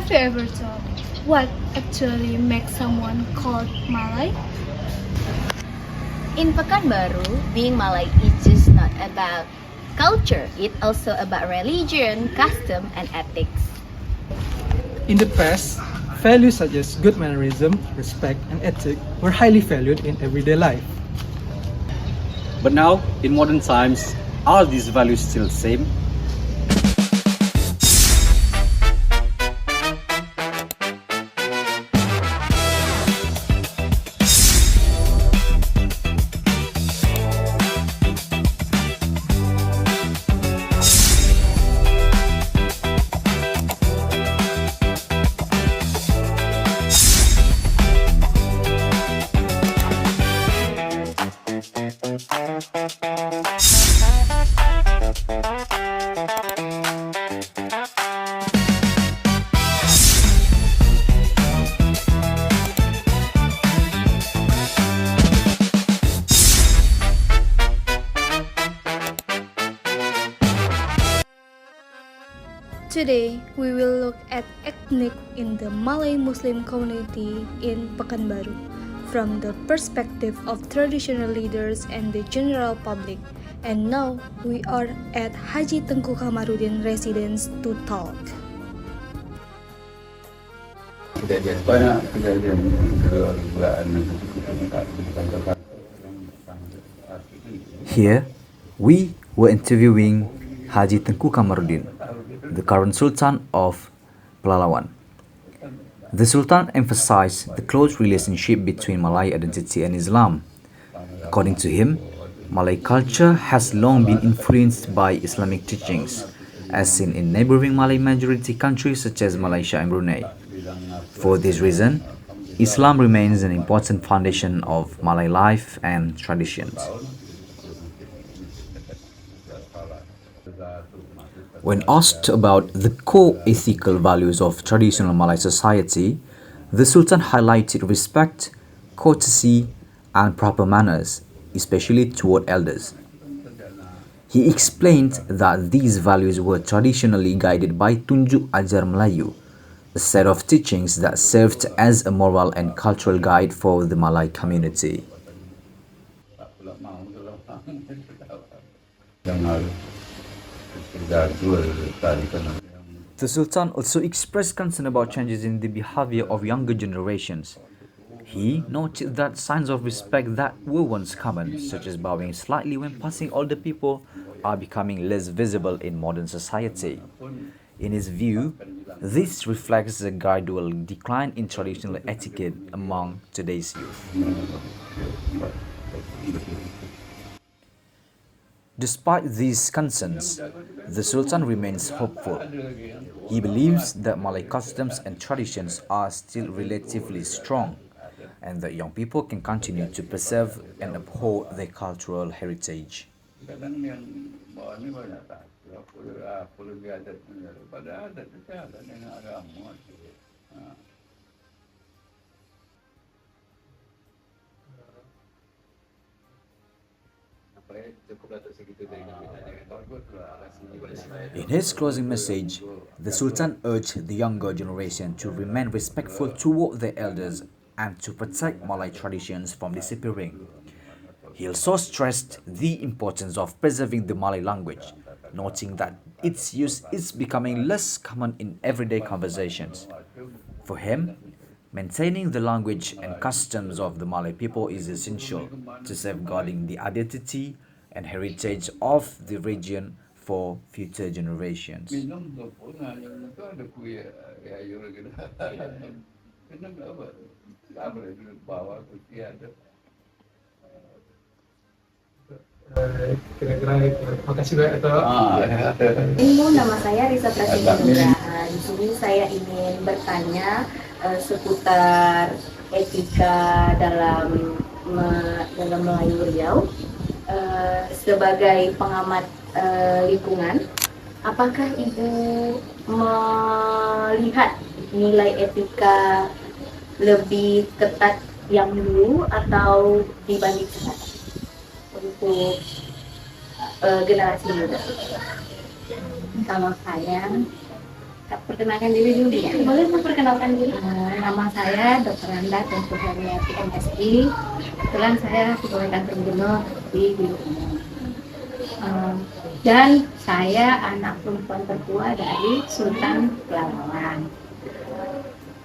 Have you ever thought what actually makes someone called Malay? In Pekanbaru, being Malay is just not about culture, it's also about religion, custom, and ethics. In the past, values such as good mannerism, respect, and ethic were highly valued in everyday life. But now, in modern times, are these values still the same? Today, we will look at ethnic in the Malay Muslim community in Pekanbaru from the perspective of traditional leaders and the general public. And now, we are at Haji Tengku Kamarudin Residence to talk. Banyak kejadian Here, we were interviewing Haji Tengku Kamarudin, the current Sultan of Pelalawan. The Sultan emphasized the close relationship between Malay identity and Islam. According to him, Malay culture has long been influenced by Islamic teachings, as seen in neighboring Malay majority countries such as Malaysia and Brunei. For this reason, Islam remains an important foundation of Malay life and traditions. When asked about the core ethical values of traditional Malay society, the Sultan highlighted respect, courtesy, and proper manners, especially toward elders. He explained that these values were traditionally guided by Tunjuk Ajar Melayu, a set of teachings that served as a moral and cultural guide for the Malay community. The Sultan also expressed concern about changes in the behavior of younger generations. He noted that signs of respect that were once common, such as bowing slightly when passing older people, are becoming less visible in modern society. In his view, this reflects a gradual decline in traditional etiquette among today's youth. Despite these concerns, the Sultan remains hopeful. He believes that Malay customs and traditions are still relatively strong and that young people can continue to preserve and uphold their cultural heritage. In his closing message, the Sultan urged the younger generation to remain respectful toward their elders and to protect Malay traditions from disappearing. He also stressed the importance of preserving the Malay language, noting that its use is becoming less common in everyday conversations. For him, maintaining the language and customs of the Malay people is essential to safeguarding the identity and heritage of the region for future generations. Nama saya Risa Prasidindra. Di sini saya ingin bertanya seputar etika dalam Melayu Riau. Sebagai pengamat lingkungan, apakah Ibu melihat nilai etika lebih ketat yang dulu atau dibanding sekarang untuk generasi muda? Kalau saya perkenalkan diri dulu ya. Boleh memperkenalkan diri? Nama saya Dr. Randa Tengku Heriati MSI. Kebetulan saya pegawai kantor gubernur di Biru Umum. Dan saya anak perempuan tertua dari Sultan Pelalawan.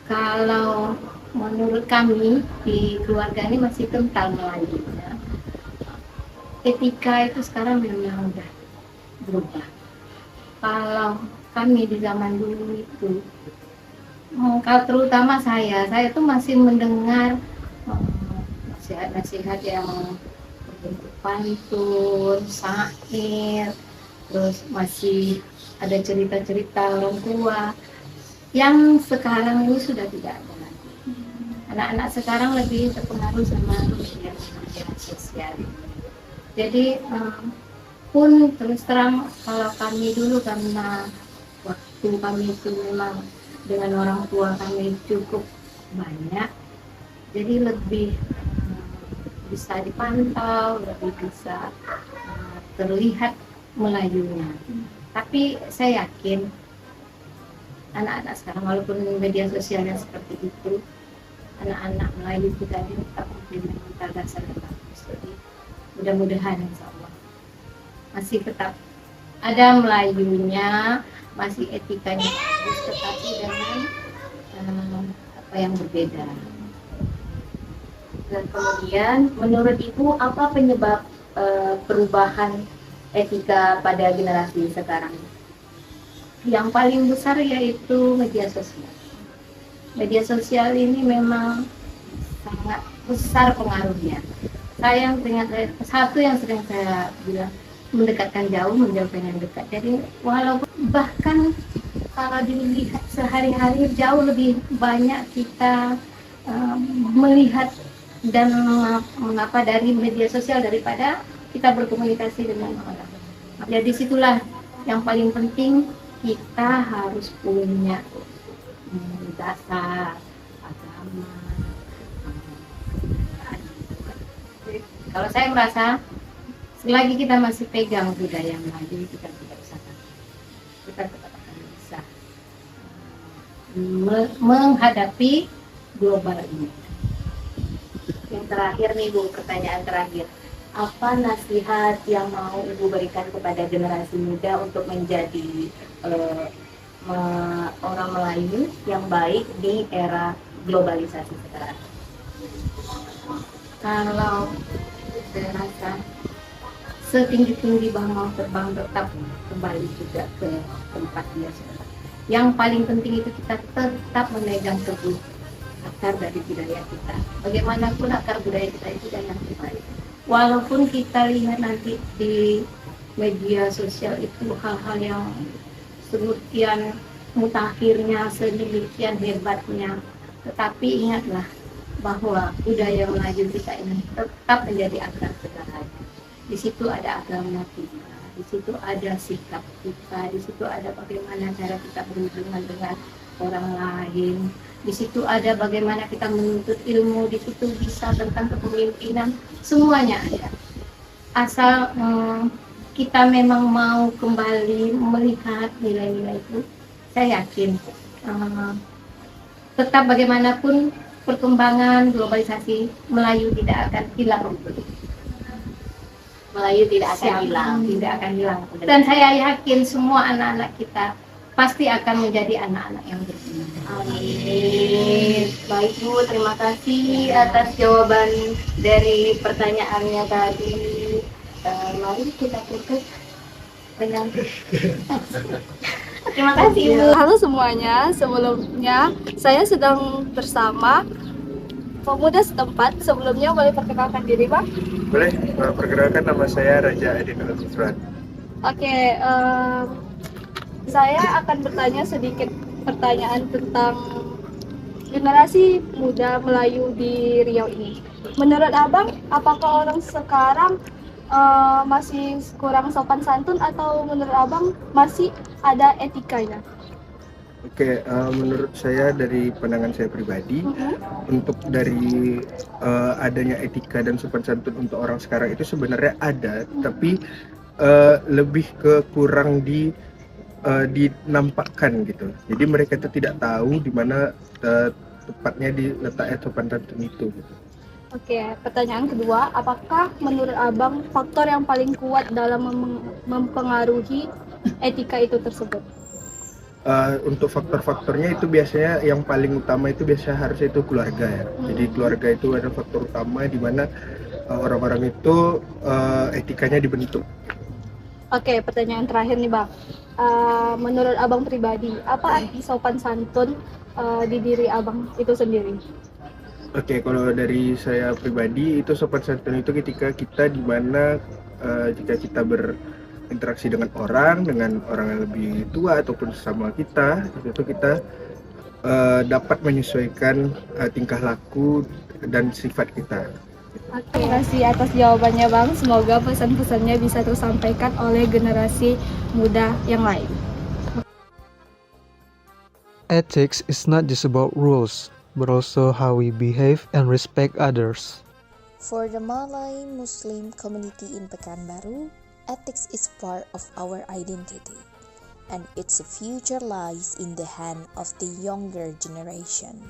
Kalau menurut kami di keluarga ini masih kental Melayunya. Etika itu sekarang memang udah berubah. Kalau kami di zaman dulu itu, kalau terutama saya tuh masih mendengar nasihat-nasihat yang berbentuk pantun, syair, terus masih ada cerita-cerita orang tua yang sekarang ini sudah tidak ada lagi. Anak-anak sekarang lebih terpengaruh sama media sosial. Jadi pun terus terang kalau kami dulu karena waktu kami itu memang dengan orang tua kami cukup banyak, jadi lebih bisa dipantau, lebih bisa terlihat Melayunya. Tapi saya yakin anak-anak sekarang walaupun media sosialnya seperti itu, anak-anak Melayu kita ini tetap mempunyai mental dasar yang bagus. Jadi mudah-mudahan insya Allah masih tetap ada Melayunya, masih etikanya bagus, tetapi dengan apa yang berbeda. Dan kemudian menurut Ibu apa penyebab perubahan etika pada generasi sekarang? Yang paling besar yaitu media sosial. Media sosial ini memang sangat besar pengaruhnya. Satu yang sering saya bilang, mendekatkan jauh, menjauhkan yang dekat. Jadi walaupun bahkan kalau dilihat sehari-hari jauh lebih banyak kita melihat dan mengapa dari media sosial daripada kita berkomunikasi dengan orang. Jadi situlah yang paling penting, kita harus punya dasar agama. Kalau saya merasa selagi kita masih pegang budaya Melayu, kita tidak usah takut. Kita tetap akan bisa menghadapi global ini. Yang terakhir nih Bu, pertanyaan terakhir. Apa nasihat yang mau Ibu berikan kepada generasi muda untuk menjadi orang Melayu yang baik di era globalisasi sekarang? Kalau saya rasa setinggi-tinggi bangau terbang tetap kembali juga ke tempat dia semula. Yang paling penting itu kita tetap memegang teguh akar dari budaya kita. Bagaimanapun akar budaya kita itu jangan kembali. Walaupun kita lihat nanti di media sosial itu hal-hal yang sedemikian mutakhirnya, sedemikian hebatnya, tetapi ingatlah bahwa budaya Melayu kita ini tetap menjadi akar segalanya. Di situ ada agama kita, di situ ada sikap kita, di situ ada bagaimana cara kita berhubungan dengan orang lain, di situ ada bagaimana kita menuntut ilmu, di situ bisa tentang kepemimpinan, semuanya ada. Asal kita memang mau kembali melihat nilai-nilai itu, saya yakin tetap bagaimanapun perkembangan globalisasi, Melayu tidak akan hilang. Melayu tidak akan hilang. Tidak akan hilang. Dan saya yakin semua anak-anak kita pasti akan menjadi anak-anak yang berguna. Amin. Baik Bu, terima kasih atas jawaban dari pertanyaannya tadi. Mari kita tutup dengan terima kasih Bu. Halo semuanya, sebelumnya saya sedang bersama pemuda setempat. Sebelumnya boleh perkenalkan diri, Pak? Boleh, perkenalkan nama saya Raja Edi Nusrat. Oke, saya akan bertanya sedikit pertanyaan tentang generasi muda Melayu di Riau ini. Menurut Abang, apakah orang sekarang masih kurang sopan santun atau menurut Abang masih ada etikanya? Oke, menurut saya dari pandangan saya pribadi, untuk dari adanya etika dan sopan santun untuk orang sekarang itu sebenarnya ada, tapi lebih ke kurang dinampakkan gitu. Jadi mereka itu tidak tahu di mana tepatnya di letaknya sopan santun itu. Gitu. Oke, pertanyaan kedua, apakah menurut Abang faktor yang paling kuat dalam mempengaruhi etika itu tersebut? Untuk faktor-faktornya itu biasanya yang paling utama itu biasanya harusnya itu keluarga ya. Jadi keluarga itu ada faktor utama di mana orang-orang itu etikanya dibentuk. Oke, pertanyaan terakhir nih Bang. Menurut Abang pribadi, apa arti sopan santun di diri Abang itu sendiri? Oke, kalau dari saya pribadi itu sopan santun itu ketika kita di mana jika kita berinteraksi dengan orang yang lebih tua ataupun sesama kita, itu kita dapat menyesuaikan tingkah laku dan sifat kita. Terima kasih atas jawabannya Bang. Semoga pesan-pesannya bisa tersampaikan oleh generasi muda yang lain. Ethics is not just about rules, but also how we behave and respect others. For the Malay Muslim community in Pekanbaru, ethics is part of our identity, and its future lies in the hand of the younger generation.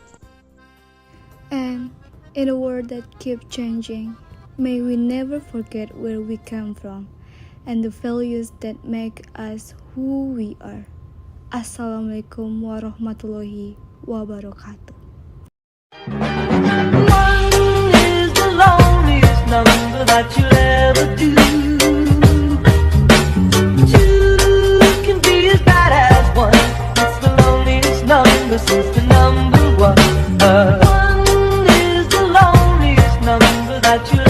And in a world that keeps changing, may we never forget where we come from and the values that make us who we are. Assalamualaikum warahmatullahi wabarakatuh. One is the loneliest number that you'll ever do. Two can be as bad as one. It's the loneliest number since the number one. One is the loneliest number that you'll